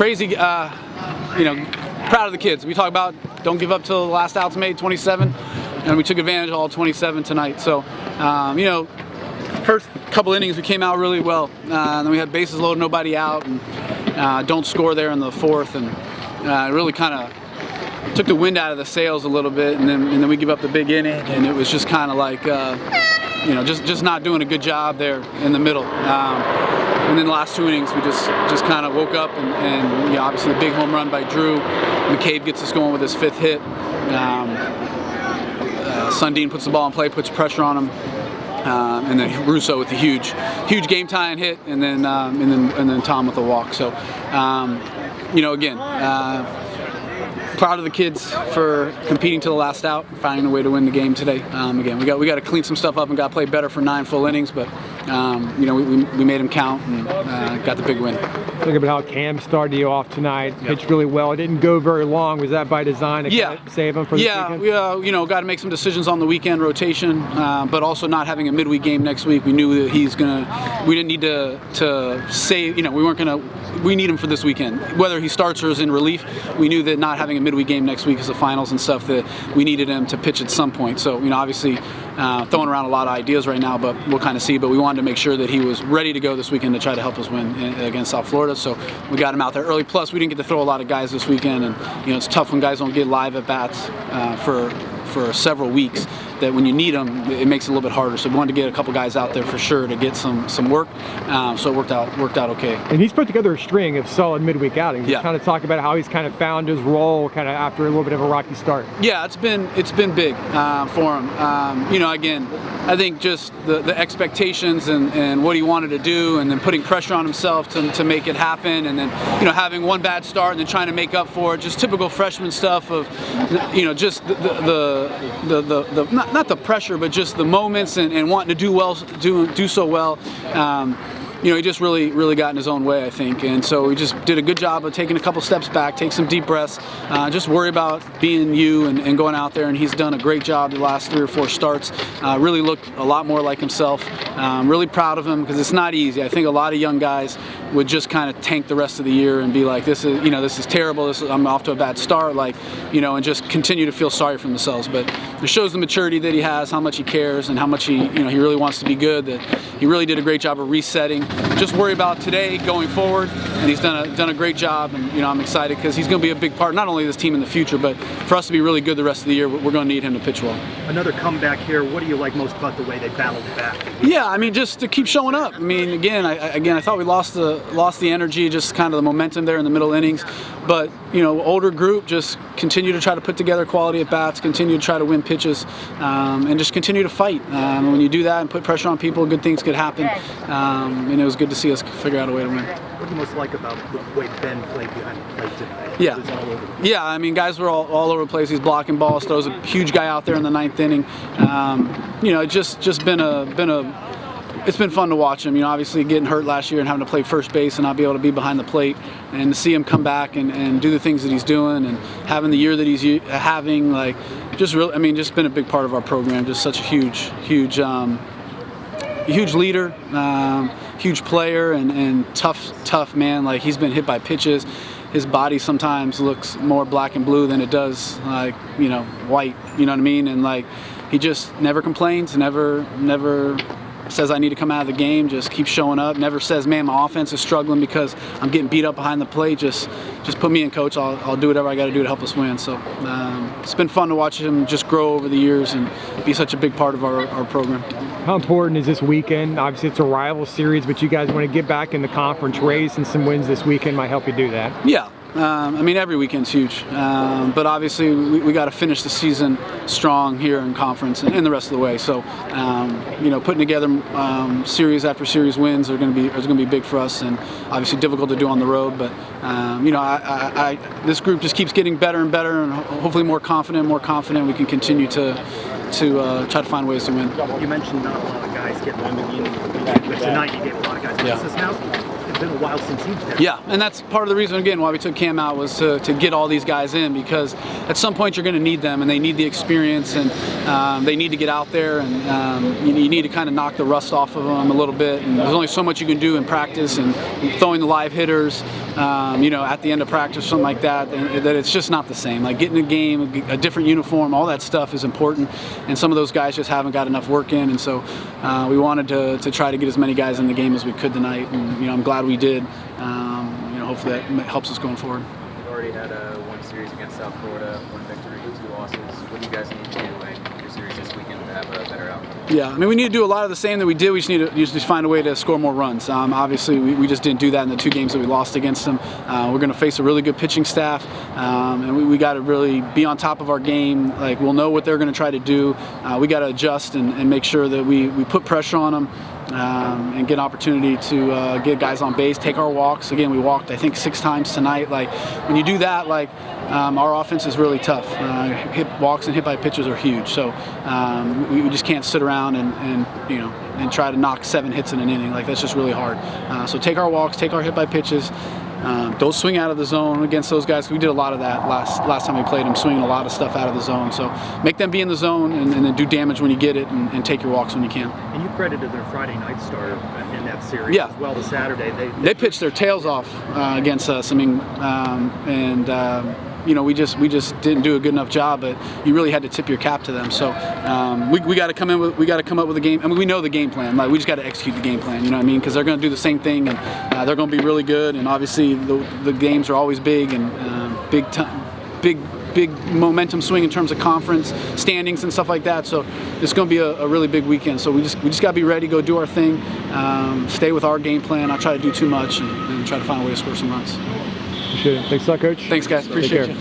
crazy. Proud of the kids. We talk about don't give up till the last out's made, 27, and we took advantage of all 27 tonight. So, first couple innings we came out really well. Then we had bases loaded, nobody out, and don't score there in the fourth, and it really kind of took the wind out of the sails a little bit. And then we give up the big inning, and it was just kind of like just not doing a good job there in the middle. And then the last 2 innings, we just kind of woke up, and obviously the big home run by Drew. McCabe gets us going with his 5th hit. Sundin puts the ball in play, puts pressure on him, and then Russo with the huge game tying hit, and then Tom with the walk. So, again. Proud of the kids for competing to the last out, finding a way to win the game today. Again, we got to clean some stuff up and got to play better for 9 full innings, but we made them count and got the big win. Look about how Cam started you off tonight. Pitched really well. It didn't go very long. Was that by design to kind of save him for this weekend? Yeah, we got to make some decisions on the weekend rotation, but also not having a midweek game next week. We knew that we didn't need to save. We need him for this weekend. Whether he starts or is in relief, we knew that not having a midweek game next week is the finals and stuff, that we needed him to pitch at some point. So, obviously throwing around a lot of ideas right now, but we'll kind of see. But we wanted to make sure that he was ready to go this weekend to try to help us win against South Florida. So we got him out there early. Plus, we didn't get to throw a lot of guys this weekend, and it's tough when guys don't get live at bats for several weeks, that when you need them, it makes it a little bit harder. So we wanted to get a couple guys out there for sure to get some work. So it worked out okay. And he's put together a string of solid midweek outings. Yeah. Kind of talk about how he's kind of found his role kind of after a little bit of a rocky start. Yeah, it's been big for him. Again, I think just the expectations and what he wanted to do, and then putting pressure on himself to make it happen, and then having one bad start and then trying to make up for it. Just typical freshman stuff of just not the pressure, but just the moments and wanting to do so well. He just really got in his own way, I think, and so we just did a good job of taking a couple steps back, take some deep breaths, just worry about being you and going out there. And he's done a great job the last 3 or 4 starts. Really looked a lot more like himself. Really proud of him, because it's not easy. I think a lot of young guys would just kind of tank the rest of the year and be like, this is terrible. I'm off to a bad start, and just continue to feel sorry for themselves. But it shows the maturity that he has, how much he cares, and how much he really wants to be good. That he really did a great job of resetting. Just worry about today going forward, and he's done a great job. And I'm excited because he's going to be a big part, not only of this team in the future, but for us to be really good the rest of the year. We're going to need him to pitch well. Another comeback here. What do you like most about the way they battled back? Yeah, just to keep showing up. Again, I thought we lost the energy, just kind of the momentum there in the middle innings. But older group, just continue to try to put together quality at bats, continue to try to win pitches, and just continue to fight. When you do that and put pressure on people, good things could happen. And it was good to see us figure out a way to win. What do you most like about the way Ben played behind the plate tonight? Yeah, guys were all over the place. He's blocking balls, throws a huge guy out there in the 9th inning. It's been fun to watch him. Obviously getting hurt last year and having to play first base and not be able to be behind the plate, and to see him come back and do the things that he's doing and having the year that he's having, just been a big part of our program. Just such a huge leader, huge player, and tough man. He's been hit by pitches. His body sometimes looks more black and blue than it does white. You know what I mean? And he just never complains, never says I need to come out of the game, just keeps showing up, never says, man, my offense is struggling because I'm getting beat up behind the plate, just put me in, coach, I'll do whatever I got to do to help us win. So it's been fun to watch him just grow over the years and be such a big part of our program. How important is this weekend? Obviously it's a rival series, but you guys want to get back in the conference race, and some wins this weekend might help you do that. Yeah. Every weekend's huge, but obviously we got to finish the season strong here in conference and the rest of the way. So, putting together series after series wins are going to be big for us, and obviously difficult to do on the road. But this group just keeps getting better and better, and hopefully more confident. We can continue to try to find ways to win. You mentioned not a lot of guys getting on the game, but tonight you gave a lot of guys. Yeah. Now, been a while since he's been. Yeah, and that's part of the reason, again, why we took Cam out was to get all these guys in, because at some point you're going to need them, and they need the experience, and they need to get out there, and you need to kind of knock the rust off of them a little bit. And there's only so much you can do in practice, and throwing the live hitters, at the end of practice, something like that, and that it's just not the same. Like getting a game, a different uniform, all that stuff is important, and some of those guys just haven't got enough work in, and so we wanted to try to get as many guys in the game as we could tonight, and I'm glad we did. Hopefully that helps us going forward. You've already had one series against South Florida, 1 victory, 2 losses. What do you guys need to do in your series this weekend to have a better outcome? Yeah, I mean, we need to do a lot of the same that we did. We just need to find a way to score more runs. Obviously, we just didn't do that in the 2 games that we lost against them. We're going to face a really good pitching staff, and we got to really be on top of our game. Like, we'll know what they're going to try to do. We got to adjust and make sure that we put pressure on them. And get an opportunity to get guys on base, take our walks. Again, we walked, I think, 6 times tonight. Like, when you do that, our offense is really tough. Hit walks and hit by pitches are huge. So we just can't sit around and try to knock 7 hits in an inning. Like, that's just really hard. So take our walks, take our hit by pitches. Don't swing out of the zone against those guys. We did a lot of that last time we played them, swinging a lot of stuff out of the zone. So make them be in the zone and then do damage when you get it, and take your walks when you can. And you credited their Friday night starter in that series as well as Saturday. They pitched their tails off against us. I mean, we just didn't do a good enough job, but you really had to tip your cap to them. So we got to come up with a game. I mean, we know the game plan. Like, we just got to execute the game plan. You know what I mean? Because they're going to do the same thing, and they're going to be really good. And obviously, the games are always big and big momentum swing in terms of conference standings and stuff like that. So it's going to be a really big weekend. So we just got to be ready, go do our thing, stay with our game plan, not try to do too much, and try to find a way to score some runs. Appreciate it. Thanks a lot, Coach. Thanks, guys. Appreciate it.